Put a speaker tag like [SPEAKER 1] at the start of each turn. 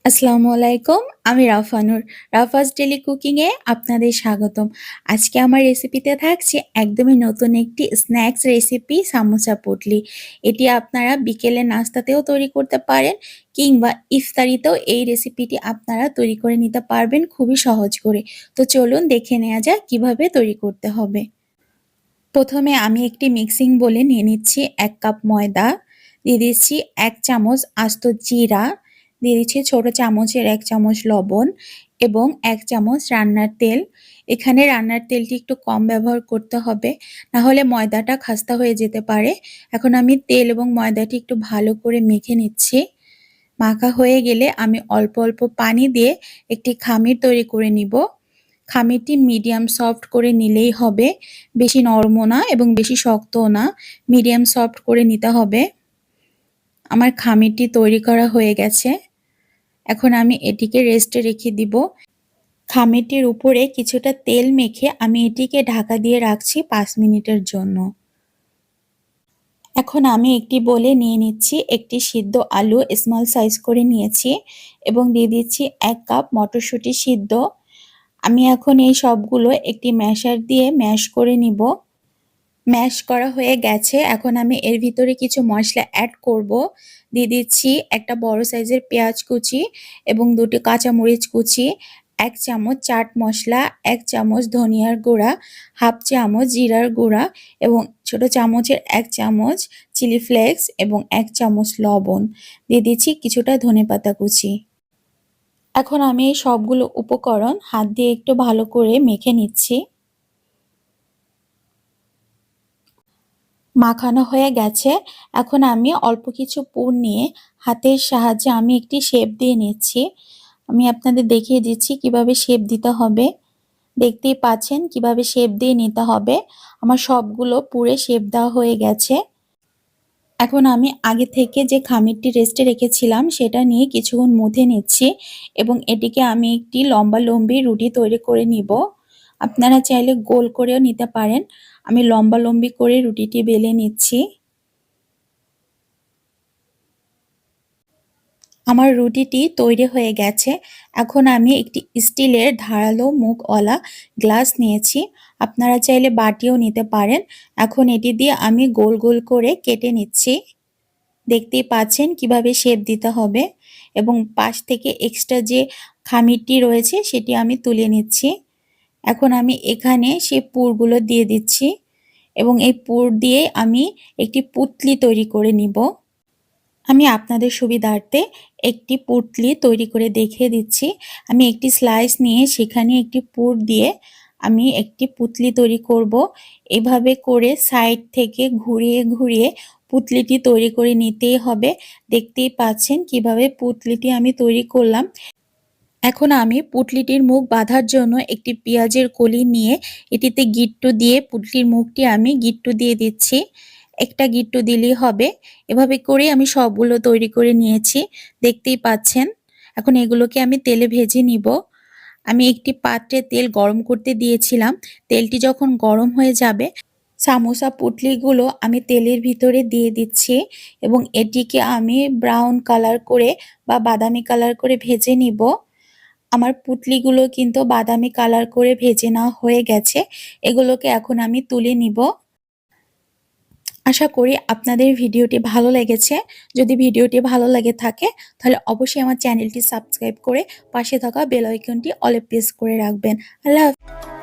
[SPEAKER 1] আসসালামু আলাইকুম। আমি রাফানুর। রাফাজ ডেইলি কুকিং এ আপনাদের স্বাগতম। আজকে আমার রেসিপিতে থাকছে একদমই নতুন একটি স্ন্যাকস রেসিপি সামোসা পুটলি। এটি আপনারা বিকেলের নাস্তাতেও তৈরি করতে পারেন কিংবা ইফতারিতেও এই রেসিপিটি আপনারা তৈরি করে নিতে পারবেন খুবই সহজ করে। তো চলুন দেখে নেওয়া যাক কিভাবে তৈরি করতে হবে। প্রথমে আমি একটি মিক্সিং বোলে নিয়ে নিচ্ছি ১ কাপ ময়দা, দিয়ে দিচ্ছি ১ চামচ আস্ত জিরা, দিয়ে দিচ্ছি ছোট চামচের ১ চামচ লবণ এবং ১ চামচ রান্নার তেল। এখানে রান্নার তেলটি একটু কম ব্যবহার করতে হবে, না হলে ময়দাটা খাস্তা হয়ে যেতে পারে। এখন আমি তেল এবং ময়দাটি একটু ভালো করে মেখে নিচ্ছি। মাখা হয়ে গেলে আমি অল্প অল্প পানি দিয়ে একটি খামির তৈরি করে নিব। খামিরটি মিডিয়াম সফট করে নিলেই হবে, বেশি নরমও না এবং বেশি শক্তও না, মিডিয়াম সফট করে নিতে হবে। আমার খামিরটি তৈরি করা হয়ে গেছে। এখন আমি এটিকে রেস্টে রেখে দিব। খামিরটির উপরে কিছুটা তেল মেখে আমি এটিকে ঢাকা দিয়ে রাখছি ৫ মিনিটের জন্য। এখন আমি একটি বোলে নিয়ে নিচ্ছি একটি সিদ্ধ আলু স্মল সাইজ করে নিয়েছি এবং দিয়ে দিচ্ছি ১ কাপ মটরশুঁটি সিদ্ধ। আমি এখন এই সবগুলো একটি ম্যাশার দিয়ে ম্যাশ করে নিব। ম্যাশ করা হয়ে গেছে। এখন আমি এর ভিতরে কিছু মশলা অ্যাড করব। দিয়ে দিচ্ছি একটা বড় সাইজের পেঁয়াজ কুচি এবং ২টি কাঁচামরিচ কুচি, ১ চামচ চাট মশলা, ১ চামচ ধনিয়ার গুঁড়া, হাফ চামচ জিরার গুঁড়া এবং ছোট চামচের ১ চামচ চিলি ফ্লেক্স এবং ১ চামচ লবণ। দিয়ে দিচ্ছি কিছুটা ধনেপাতা কুচি। এখন আমি এই সবগুলো উপকরণ হাত দিয়ে একটু ভালো করে মেখে নিচ্ছি। মাখানো হয়ে গেছে। এখন আমি অল্প কিছু পুর নিয়ে হাতের সাহায্যে আমি একটি শেপ দিয়ে নিচ্ছি। আমি আপনাদের দেখিয়ে দিচ্ছি কিভাবে শেপ দিতে হবে। দেখতেই পাচ্ছেন কিভাবে শেপ দিয়ে নিতে হবে। আমার সবগুলো পুরে শেপ দেওয়া হয়ে গেছে। এখন আমি আগে থেকে যে খামিরটি রেস্টে রেখেছিলাম সেটা নিয়ে কিছুক্ষণ মথে নিচ্ছি এবং এটিকে আমি একটি লম্বা-লম্বি রুটি তৈরি করে নিব। আপনারা চাইলে গোল করেও নিতে পারেন। আমি লম্বা-লম্বি করে রুটিটি বেলে নিচ্ছি। আমার রুটিটি তৈরি হয়ে গেছে। এখন আমি একটি স্টিলের ধারালো মুখওয়ালা গ্লাস নিয়েছি। আপনারা চাইলে বাটিও নিতে পারেন। এখন এটি দিয়ে আমি গোল গোল করে কেটে নিচ্ছি। দেখতেই পাচ্ছেন কিভাবে শেপ দিতে হবে এবং পাশ থেকে এক্সট্রা যে খামিরটি রয়েছে সেটি আমি তুলে নিচ্ছি। এখন আমি এখানে সেই পুরগুলো দিয়ে দিচ্ছি এবং এই পুর দিয়ে আমি একটি পুঁটলি তৈরি করে নিব। আমি আপনাদের সুবিধার্থে একটি পুঁটলি তৈরি করে দেখিয়ে দিচ্ছি। আমি একটি স্লাইস নিয়ে সেখানে একটি পুর দিয়ে আমি একটি পুঁটলি তৈরি করব। এভাবে করে সাইড থেকে ঘুরিয়ে ঘুরিয়ে পুঁটলিটি তৈরি করে নিতেই হবে। দেখতেই পাচ্ছেন কিভাবে পুঁটলিটি আমি তৈরি করলাম। এখন আমি পুঁটলিটির মুখ বাঁধার জন্য একটি পেঁয়াজের কলি নিয়ে এটিতে গিট্টু দিয়ে পুঁটলির মুখটি আমি গিট্টু দিয়ে দিচ্ছি। একটা গিট্টু দিলেই হবে। এভাবে করে আমি সবগুলো তৈরি করে নিয়েছি। দেখতেই পাচ্ছেন। এখন এগুলোকে আমি তেলে ভেজে নিব। আমি একটি পাত্রে তেল গরম করতে দিয়েছিলাম। তেলটি যখন গরম হয়ে যাবে, সামোসা পুঁটলিগুলো আমি তেলের ভিতরে দিয়ে দিচ্ছি এবং এটিকে আমি ব্রাউন কালার করে বা বাদামি কালার করে ভেজে নিব। আমার পুঁটলিগুলো কিন্তু বাদামি কালার করে ভেজে নেওয়া হয়ে গেছে। এগুলোকে এখন আমি তুলে নিব। আশা করি আপনাদের ভিডিওটি ভালো লেগেছে। যদি ভিডিওটি ভালো লেগে থাকে তাহলে অবশ্যই আমার চ্যানেলটি সাবস্ক্রাইব করে পাশে থাকা বেল আইকনটি অলে প্রেস করে রাখবেন। আল্লাহ হাফেজ।